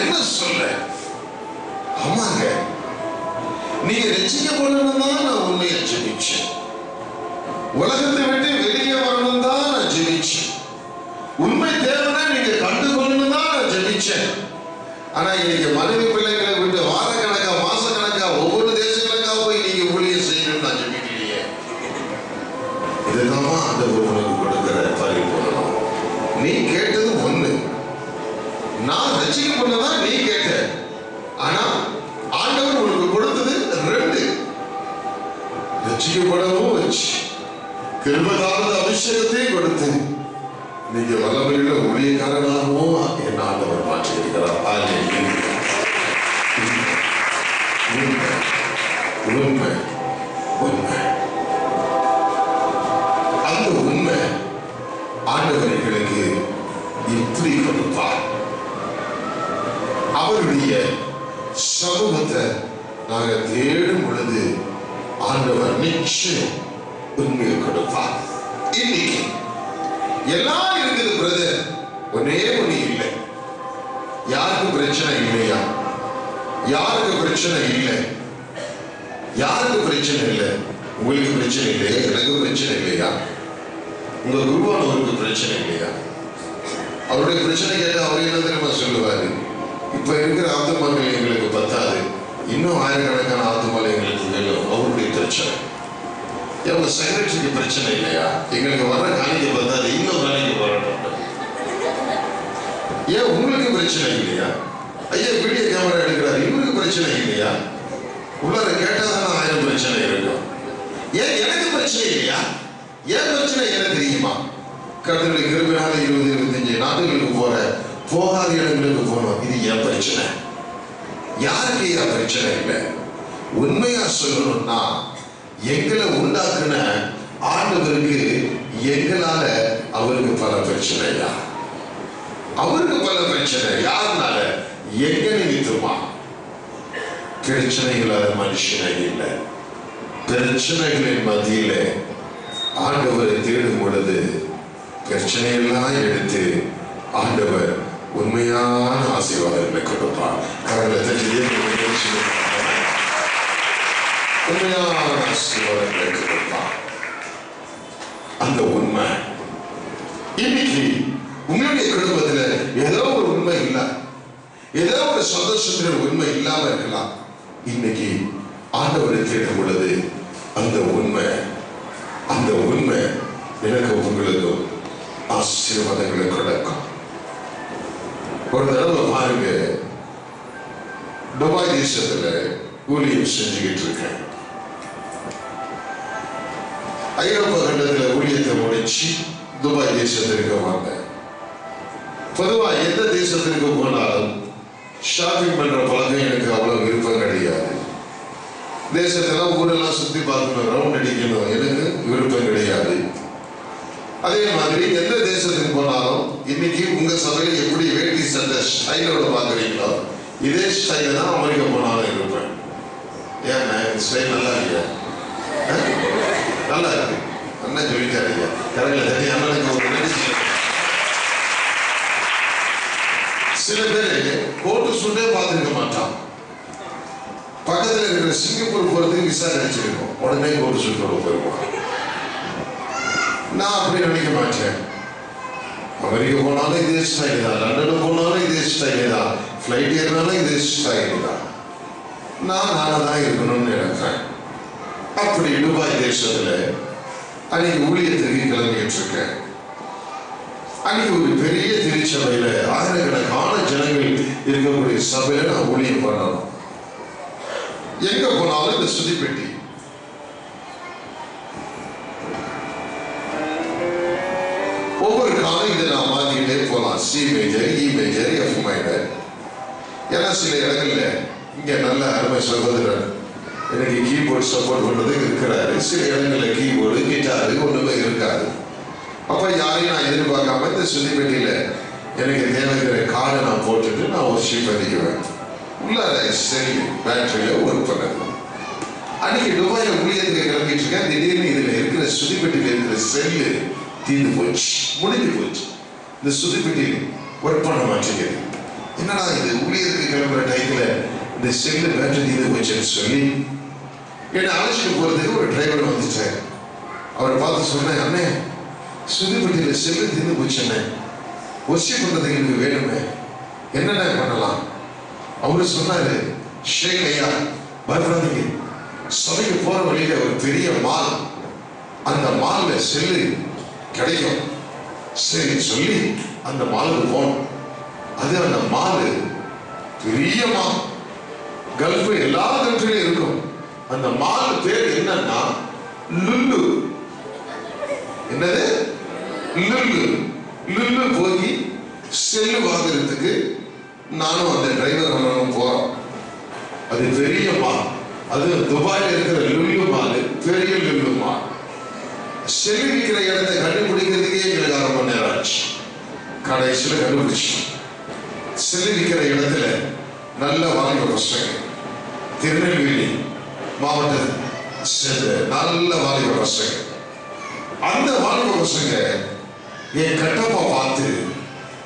என்ன சொல்ற? ஆமாங்க, நீங்க ரட்சிக்கப்படணும் தான் நான் உண்மையை ஜெபிச்சேன். உலகத்தை விட்டு வெளியே வரணும் தான் நான் ஜெபிச்சேன். உண்மை தேவனை நீங்க கண்டுகொள்ளணும் தான் நான் ஜெபிச்சேன். ஆனா இன்னைக்கு மனைவி பிள்ளைகளை விட்டு வாரக்கணக்கா மாசக்கணக்கா ஒவ்வொரு தேசங்களுக்கா போய் நீங்க ஊழியம் செய்யணும்னு நான் ஜெபிக்கலையே. இதுதான் ஆண்டவர் உனக்கு கொடுக்கிற பரிபூரணம். நீ கேட்டது ஒண்ணு, நான் ரட்சிக்கப்படதான் நீ கேட்ட. ஆனா ஆண்டவர் உனக்கு கொடுத்தது ரெண்டு. ரட்சிக்கப்படவும் வச்சு கிருபைதான அபிஷேகத்தையும் கொடுத்து நீங்க வல்லமையுள்ள ஊழியக்காரனாகவும் என் ஆண்டவர் மாற்றியிருக்கிறார். உண்மை உண்மை உண்மை. அந்த உண்மை ஆண்டவர் எங்களுக்கு இப்படி கொடுப்பார். அவருடைய சமூகத்தை நாங்கள் தேடும் பொழுது ஆண்டவர் நிச்சயம் உண்மையை கொடுப்பார். இன்னைக்கு எல்லாம் இருக்குது பிரதர், ஒன்னே ஒண்ணு இல்லை. யாருக்கு பிரச்சனை இல்லையா? யாருக்கு பிரச்சனை இல்லை? யாருக்கு பிரச்சனை இல்லை? உங்களுக்கு பிரச்சனை இல்லையா? எனக்கு பிரச்சனை இல்லையா? உங்க குருவானவருக்கு பிரச்சனை இல்லையா? அவருடைய பிரச்சனை கேட்டு அவர் என்ன தெரியுமா சொல்லுவாரு? இப்ப இருக்கிற ஆத்துமாக்கள் எங்களுக்கு பத்தாது, இன்னும் ஆயிரக்கணக்கான ஆத்துமாக்கள் எங்களுக்கு வேணும். அவருடைய பிரச்சனை. எவ்வளவு செக்ரட்டரிக்கு பிரச்சனை இல்லையா? எங்களுக்கு வர காணிக்க பத்தாது, இன்னும் காணிக்க வரணும். ஏன் உங்களுக்கு பிரச்சனை இல்லையா? ஐயா வீடியோ கேமரா எடுக்கிறாரு, இவருக்கு பிரச்சனை இல்லையா? உள்ளார கேட்டாதானே 1000 பிரச்சனை இருக்கும். ஏன் எனக்கு பிரச்சனை இல்லையா? ஏன் பிரச்சனை எனக்கு தெரியுமா? கர்த்தருடைய கிருபையால 20-25 நாடுகளுக்கு போகாத இடங்களுக்கு போனோம். இது ஏன் பிரச்சனை? யாருக்கு ஏன் பிரச்சனை இல்லை? உண்மையா சொல்லணும்னா எங்களை உண்டாக்குன ஆண்டவருக்கு எங்களால அவருக்கு பல பிரச்சனையா? அவருக்கு பல பிரச்சனை. யாருனால? எங்க நிமித்தமா? பிரச்சனைகள் அது மனுஷனை இல்லை. பிரச்சனைகளின் மத்தியில ஆண்டவரை தேடும் பொழுது பிரச்சனையெல்லாம் எடுத்து ஆண்டவர் உண்மையான ஆசீர்வாதங்களை கொடுப்பார். உண்மையான ஆசீர்வாதங்களை கொடுப்பார். அந்த உண்மை இன்னைக்கு உங்களுடைய குடும்பத்துல ஏதோ ஒரு உண்மை இல்ல, ஏதோ ஒரு சந்தோஷத்துல உண்மை இல்லாம இருக்கலாம். இன்னைக்கு ஆண்டவரை தேடும் பொழுது அந்த உண்மை எனக்கு உங்களுக்கு ஆசீர்வாதங்களை கொடுக்கும். ஒரு தடவை பாருங்க, துபாய் தேசத்துல ஊழியம் செஞ்சுக்கிட்டு இருக்கேன். ஐரோப்பா கண்டத்துல ஊழியத்தை முடிச்சு துபாய் தேசத்திற்கு வந்தேன். பொதுவா எந்த தேசத்திற்கு போனாலும் ஷாப்பிங் பண்ற பழக்கம் எனக்கு அவ்வளவு விருப்பம் கிடையாது. தேசத்தெல்லாம் ஊரெல்லாம் சுத்தி பார்க்கணும், ரவுண்ட் அடிக்கணும், எனக்கு விருப்பம் கிடையாது. அதே மாதிரி எந்த தேசத்துக்கு போனாலும் இன்னைக்கு உங்க சபையில எப்படி வேட்டி சட்டை ஸ்டைலோட பாக்குறீங்களோ இதே ஸ்டைல தான் அமெரிக்கா போனாலும் இருப்பேன். ஏன்னா ஸ்டைல் நல்லா இல்லையா? நல்லா இருக்கு. அண்ணன் சொல்லிட்டாருங்க கரையில தண்ணி அண்ணனுக்கு. சில பேர் கோட்டு சூட்டே பார்த்துருக்க மாட்டான். பக்கத்துல இருக்கிற சிங்கப்பூர் போறதுக்கு விசா கிடைச்சிருக்கும், உடனே கோட்டு சூட்டோட போயிருவான். நான் அப்படி நினைக்க மாட்டேன். அமெரிக்கா போனாலும் இதே ஸ்டைல் தான், லண்டன் போனாலும் இதே ஸ்டைல் தான், ஃபிளைட் ஏறினாலும் இதே ஸ்டைல் தான். நானாக தான் இருக்கணும்னு நினைக்கிறேன். அப்படி துபாய் தேசத்துல அன்னைக்கு ஊழியத்துக்கு கிளம்பிட்டு இருக்கேன். அன்னைக்கு ஒரு பெரிய திருச்சபையில ஆயிரக்கணக்கான ஜனங்கள் இருக்கக்கூடிய சபையில நான் ஊழியம் பண்ணணும். எங்க போனாலும் இந்த சுதி பெட்டி, ஒவ்வொரு காலம் இதை நான் மாத்திக்கிட்டே போகலாம். சி மேஜர், இ மேஜர், எஃப் மைனர். ஏன்னா சில இடங்கள்ல இங்க நல்ல அருமை சகோதரர் எனக்கு கீபோர்டு சப்போர்ட் பண்றதுக்கு இருக்கிறாரு. சில இடங்கள்ல கீபோர்டு கிட்டாரு ஒண்ணுமே இருக்காது. அப்ப யாரையும் நான் எதிர்பார்க்காம இந்த சுதி பெட்டியில எனக்கு தேவைங்கிற கார்டை நான் போட்டுட்டு நான் ஒரு ஷீப் அதிக்குவேன். உள்ளார செல் பேட்டரியில ஒர்க் பண்ணது. அன்னைக்கு துபாயில ஊழியத்துக்கு கிளம்பிட்டு இருக்கேன். திடீர்னு இதுல இருக்கிற சுதி பெட்டியில இருக்கிற செல்லு தீர்ந்து போச்சு, முடிஞ்சு போச்சு. இந்த சுதி பெட்டியில் ஒர்க் பண்ண மாட்டேங்குது. என்னடா இது ஊழியருக்கு கிளம்புற டைத்துல இந்த செல்லு பேட்டரி தீர்ந்து போச்சுன்னு சொல்லி என்னை அழைச்சிட்டு போறதுக்கு ஒரு டிரைவர் வந்துட்டார். அவரை பார்த்து சொன்னேன், அண்ணே சுதிப்பட்டியில செல்லு தீர்ந்து போச்சுண்ணே, ஒசி பண்றதுக்கு எனக்கு வேணுமே, என்னென்ன பண்ணலாம்? அவரு சொன்னாரு, ஷேக் ஐயா பயப்படாதீங்க, சபைக்கு போற வழியில ஒரு பெரிய மால், அந்த மால்ல செல்லு கிடைக்கும். சரி சொல்லி அந்த மாலுக்கு போனோம். அது அந்த மாலு பெரிய மால், கல்ஃப் எல்லா கண்ட்ரிலையும் இருக்கும். அந்த மால் பேர் என்னன்னா லுல்லு. என்னது? லுல்லு. லுல்லு போய் செல்லு வாங்குறதுக்கு நானும் அந்த டிரைவர் அண்ணனும் போறோம். அது பெரிய மால், அது துபாயில இருக்கிற லுல்லு மால், பெரிய லுல்லு மால். செல்லு விற்கிற இடத்தை கண்டுபிடிக்கிறதுக்கே எங்களுக்கு 1/2 மணி நேரம் ஆச்சு. கடைசியில் கண்டுபிடிச்சோம். செல்லு விற்கிற இடத்துல நல்ல வாலிப பசங்க, திருநெல்வேலி மாவட்டத்தை சேர்ந்த நல்ல வாலிப பசங்க. அந்த வாலிப பசங்க என் கட்டப்பா பார்த்து,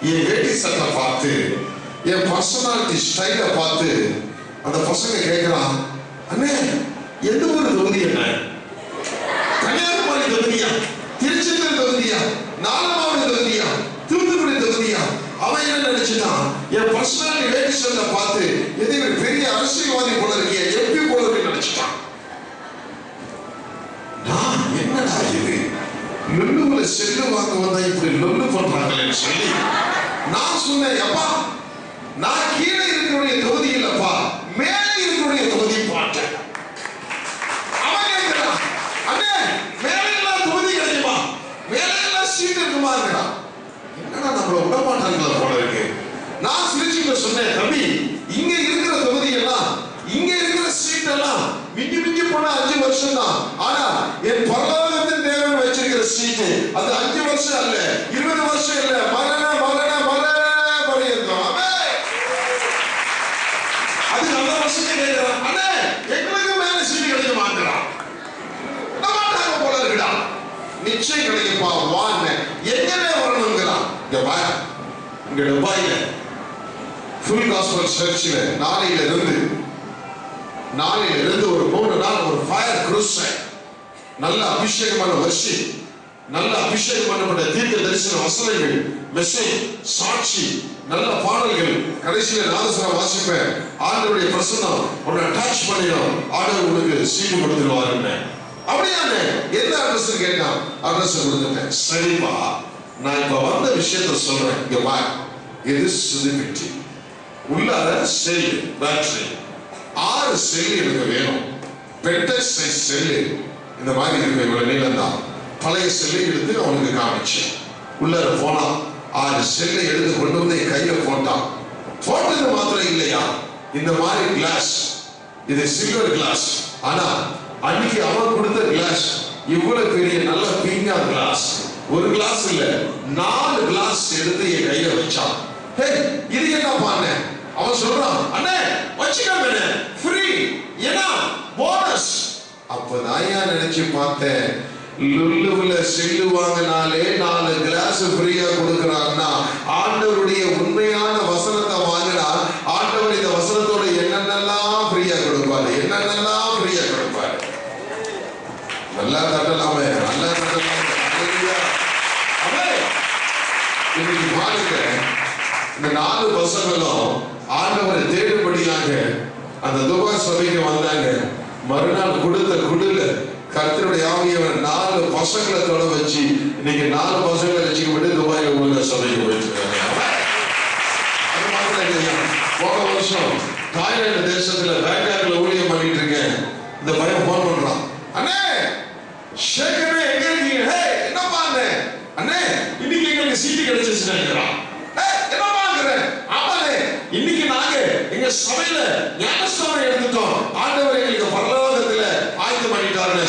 என் வேட்டி சட்டை பார்த்து, என் பர்சனாலிட்டி ஸ்டைல பார்த்து அந்த பசங்க கேட்கிறான், அண்ணே எந்த ஒரு தொகுதி என்ன? கன்னியாகுமரி தொகுதியா, திருச்செந்தூர் தொகுதியா, நாலமாவது தொகுதியா, தூத்துக்குடி தொகுதியா? அவன் என்ன நினைச்சுட்டான், என் பர்சனாலிட்டி வேட்டி சட்டை பார்த்து எதை பெரிய அரசியல்வாதி போல இருக்கிய, எம்பி போல இருக்கு நினைச்சுட்டான். நான் என்னடா இது, லுல்லுல செல்லு வாங்க வந்தா இப்படி லுல்லு பண்றாங்களேன்னு சொல்லி நான் சொன்னேன், அப்பா நான் கீழே இருக்கக்கூடிய தொகுதி இல்லப்பா, மேலே இருக்கக்கூடிய தொகுதி பார்த்தேன். அவன் கேட்கிறான், அண்ணே மேலே எல்லாம் தொகுதி கிடைக்குமா, மேலே எல்லாம் சீட் இருக்குமா இருக்கிறான். என்னடா நம்மள விட மாட்டாங்களா போல இருக்கு. நான் சிரிச்சுட்டு சொன்னேன், தம்பி இங்க இருக்கிற தொகுதி எல்லாம், இங்க இருக்கிற சீட் எல்லாம் மிஞ்சி மிஞ்சி போனா 5 வருஷம் தான். ஆனா என் பரலோகத்தின் தேவன் வச்சிருக்கிற சீட் அது 5 வருஷம் அல்ல, 20 வருஷம் இல்ல, மரண மரண மரண பரியந்தம். அது நல்ல வருஷத்தை கேட்கிறான், அண்ணே எங்களுக்கு மேல சீட் கிடைக்க மாட்டான். நம்மட்டாங்க போல இருக்குடா. நிச்சயம் கிடைக்குப்பா, வான்னு எங்கனே வரணுங்கிறான். இங்க பாரு, இங்க துபாயில ஃபுல் காஸ்பல் சர்ச்சில் நாளையில இருந்து ஒரு 3 நாள் ஒரு ஃபயர் க்ரூஸ், நல்ல அபிஷேகமான வர்ஷி, நல்ல அபிஷேகம் பண்ணப்பட்ட தீர்க்க தரிசன வசனங்கள், மெசேஜ், சாட்சி, நல்ல பாடல்கள், கடைசியில் நாதஸ்வரம் வாசிப்பேன். ஆண்டவருடைய பிரசன்னம் உன்னை டச் பண்ணிடும், ஆண்டவர் உனக்கு சீட்டு கொடுத்துருவாருன்னு. அப்படியானே எந்த அட்ரஸ் கேட்டான், அட்ரஸ் கொடுத்துட்டேன். சரிப்பா நான் இப்ப வந்த விஷயத்த சொல்றேன், இங்க பாரு, இது சுதிப்பிட்டி உள்ளார செல்லு பேட்டரி 6 செல்லு எனக்கு வேணும். பெட்டர் சைஸ் செல்லு இந்த மாதிரி இருக்கு, இவ்வளவு நீளம் தான். பழைய செல்லை எடுத்து அவனுக்கு காமிச்சு உள்ளார போனா 6 செல்லை எடுத்து கொண்டு வந்து என் கையில போட்டான். போட்டது மாத்திரம் இல்லையா, இந்த மாதிரி கிளாஸ், இது சில்வர் கிளாஸ். ஆனா அன்னைக்கு அவன் கொடுத்த கிளாஸ் இவ்வளவு பெரிய நல்ல பீங்கா கிளாஸ். ஒரு கிளாஸ் இல்ல, 4 கிளாஸ் எடுத்து என் கையில வச்சான். இது என்ன பண்ண? அவன் சொல்றான், அண்ணே வச்சுக்காம ஃப்ரீ, ஏன்னா போனஸ். அப்பதான் நினைச்சு பார்த்தேன், லுல்லுல செல்லு வாங்கினாலே 4 கிளாஸ் ஃப்ரீயா கொடுக்கறான்னா, ஆண்டவருடைய உண்மையான வசனத்தை வாங்கினா ஆண்டவர் இந்த வசனத்தோட என்னென்னலாம் ஃப்ரீயா கொடுப்பாரு, என்னென்னலாம் ஃப்ரீயா கொடுப்பாரு. நல்லா தட்டலாமே, நல்லா தட்டலாமே. இன்னைக்கு பாருங்க, இந்த 4 பசங்களும் ஆண்டவரை தேடும்படியாக அந்த துபாய் சபைக்கு வந்தாங்க. மறுநாள் கொடுத்த குடுல கர்த்தருடைய ஆவியவர் 4 பசங்களை தொட வச்சு இன்னைக்கு 4 பசங்களை வச்சுக்கிட்டு துபாயில உள்ள சபைக்கு போயிட்டு இருக்காங்க. அது மாத்திரம் இல்லையா, போன வருஷம் தாய்லாந்து தேசத்துல பேங்காக்ல ஊழியம் பண்ணிட்டு இருக்கேன். இந்த பையன் போன் பண்றான், அண்ணே ஷேகரே எங்க இருக்கீங்க? என்னப்பா அண்ணே இன்னைக்கு எங்களுக்கு சீட்டு கிடைச்சிருச்சுன்னா, என்னப்பா ஆமாண்ணே இன்னைக்கு நாங்க எங்க சபையில ஞானஸ்தானம் எடுத்துட்டோம், ஆண்டவர் எங்களுக்கு பரலோகத்துல ஆயத்தம் பண்ணிட்டாருன்னு.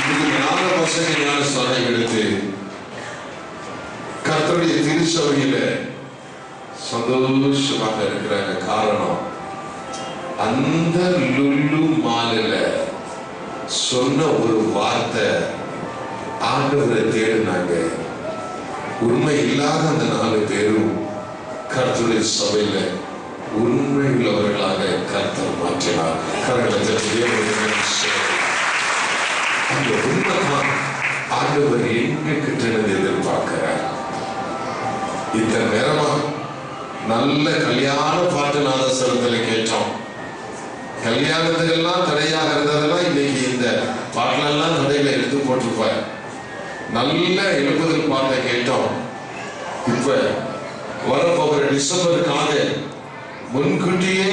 இன்னைக்கு 4 பசங்க ஞானஸ்தானம் எடுத்து கர்த்தருடைய திருச்சபையில சந்தோஷமாக இருக்கிறாங்க. காரணம், அந்த லுல்லு மாலில சொன்ன ஒரு வார்த்தை, ஆண்டவரை தேடினாங்க, உண்மை இல்லாத அந்த 4 பேரும் கர்த்தருடைய சபையில உண்மை உள்ளவர்களாக கர்த்தர் மாற்றினார். அந்த உண்மைதான் ஆண்டவர் எங்க கிட்ட எதிர்பார்க்கிறார். இத்தனை நேரமா நல்ல கல்யாண பாட்டு நாதஸ்வரத்தில் கேட்டோம். கல்யாணத்துக்கெல்லாம் தடையாக இருந்ததெல்லாம் இன்னைக்கு இந்த பாட்டிலெல்லாம் தடையில எடுத்து போட்டிருப்பார். நல்ல எழுப்புதல் பாட்டை கேட்டோம். இப்ப வரப்போகிற டிசம்பருக்காக முன்கூட்டியே